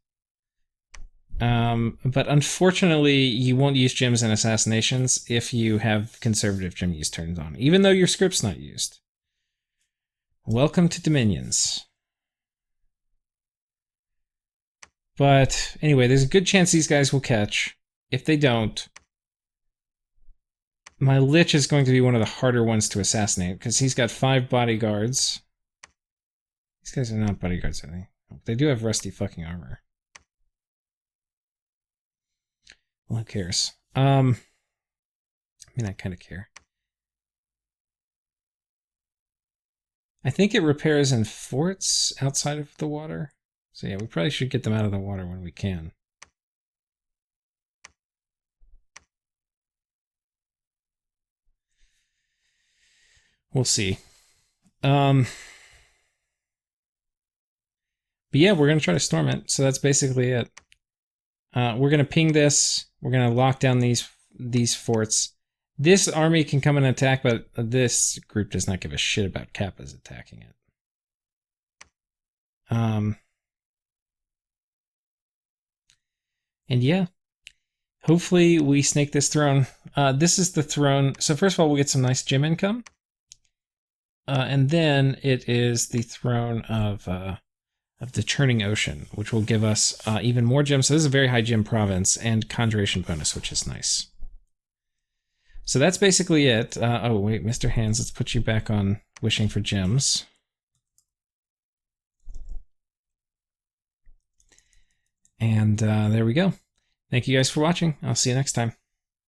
but unfortunately, you won't use gems and assassinations if you have conservative gem use turned on, even though your script's not used. Welcome to Dominions. But anyway, there's a good chance these guys will catch. If they don't, my Lich is going to be one of the harder ones to assassinate because he's got 5 bodyguards. These guys are not bodyguards, are they? They do have rusty fucking armor. Well, who cares? I mean, I kind of care. I think it repairs in forts outside of the water. So yeah, we probably should get them out of the water when we can. We'll see. But yeah, we're going to try to storm it. So that's basically it. We're going to ping this. We're going to lock down these forts. This army can come and attack, but this group does not give a shit about Kappas attacking it. And yeah, hopefully we snake this throne. This is the throne. So first of all, we'll get some nice gem income. And then it is the throne of the Churning Ocean, which will give us even more gems. So this is a very high gem province and conjuration bonus, which is nice. So that's basically it. Oh, wait, Mr. Hands, let's put you back on wishing for gems. And there we go. Thank you guys for watching. I'll see you next time.